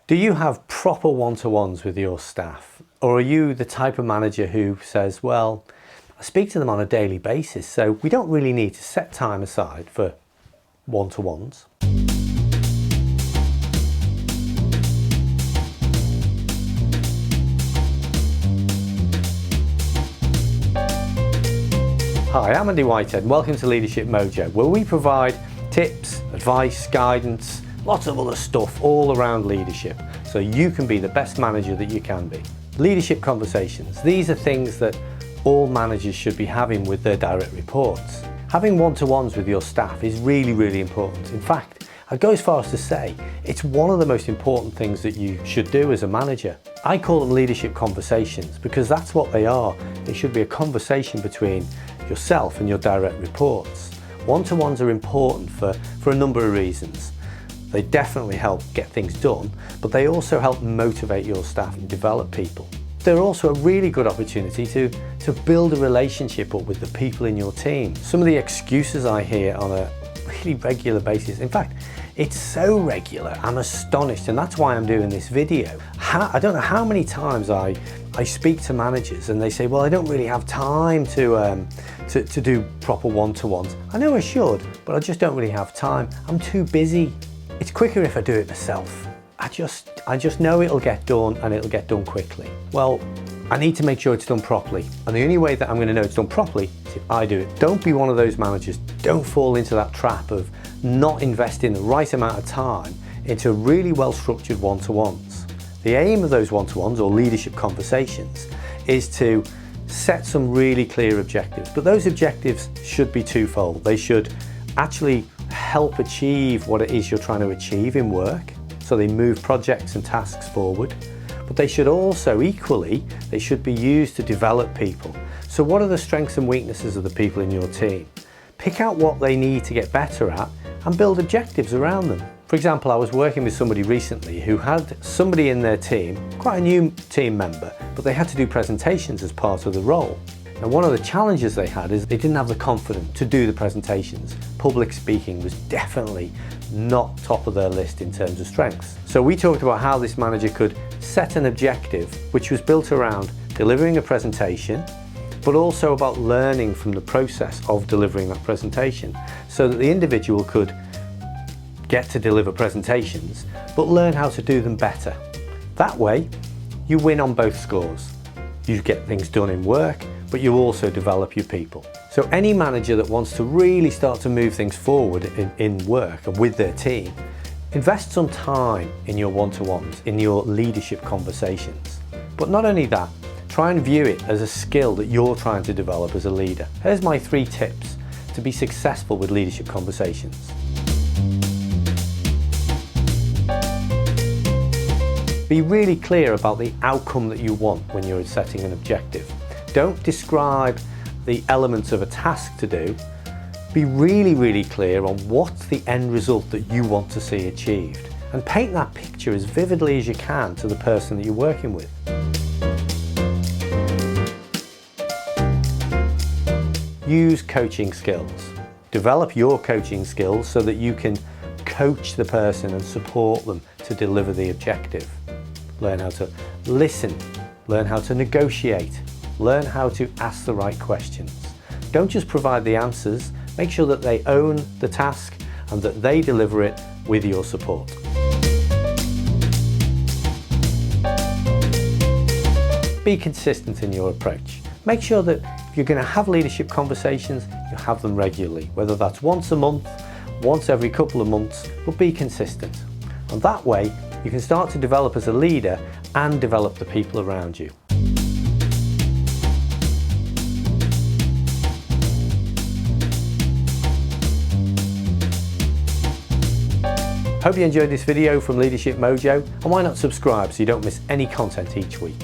Do you have proper one-to-ones with your staff? Or are you the type of manager who says, well, I speak to them on a daily basis, so we don't really need to set time aside for one-to-ones? Hi, I'm Andy Whitehead and welcome to Leadership Mojo, where we provide tips, advice, guidance, lots of other stuff all around leadership, so you can be the best manager that you can be. Leadership conversations. These are things that all managers should be having with their direct reports. Having one-to-ones with your staff is really, really important. In fact, I'd go as far as to say it's one of the most important things that you should do as a manager. I call them leadership conversations because that's what they are. They should be a conversation between yourself and your direct reports. One-to-ones are important for a number of reasons. They definitely help get things done, but they also help motivate your staff and develop people. They're also a really good opportunity to build a relationship up with the people in your team. Some of the excuses I hear on a really regular basis, in fact, it's so regular, I'm astonished, and that's why I'm doing this video. I don't know how many times I speak to managers and they say, well, I don't really have time to do proper one-to-ones. I know I should, but I just don't really have time. I'm too busy. It's quicker if I do it myself. I just know it'll get done and it'll get done quickly. Well, I need to make sure it's done properly. And the only way that I'm going to know it's done properly is if I do it. Don't be one of those managers. Don't fall into that trap of not investing the right amount of time into really well-structured one-to-ones. The aim of those one-to-ones or leadership conversations is to set some really clear objectives. But those objectives should be twofold. They should actually help achieve what it is you're trying to achieve in work, so they move projects and tasks forward, but they should also equally, they should be used to develop people. So what are the strengths and weaknesses of the people in your team? Pick out what they need to get better at and build objectives around them. For example, I was working with somebody recently who had somebody in their team, quite a new team member, but they had to do presentations as part of the role. Now, one of the challenges they had is they didn't have the confidence to do the presentations. Public speaking was definitely not top of their list in terms of strengths. So we talked about how this manager could set an objective which was built around delivering a presentation, but also about learning from the process of delivering that presentation, so that the individual could get to deliver presentations, but learn how to do them better. That way, you win on both scores. You get things done in work, but you also develop your people. So any manager that wants to really start to move things forward in work and with their team, invest some time in your one-to-ones, in your leadership conversations. But not only that, try and view it as a skill that you're trying to develop as a leader. Here's my 3 tips to be successful with leadership conversations. Be really clear about the outcome that you want when you're setting an objective. Don't describe the elements of a task to do. Be really, really clear on what's the end result that you want to see achieved, and paint that picture as vividly as you can to the person that you're working with. Use coaching skills. Develop your coaching skills so that you can coach the person and support them to deliver the objective. Learn how to listen, learn how to negotiate, learn how to ask the right questions. Don't just provide the answers, make sure that they own the task and that they deliver it with your support. Be consistent in your approach. Make sure that if you're going to have leadership conversations, you have them regularly, whether that's once a month, once every couple of months, but be consistent. And that way, you can start to develop as a leader and develop the people around you. Hope you enjoyed this video from Leadership Mojo, and why not subscribe so you don't miss any content each week.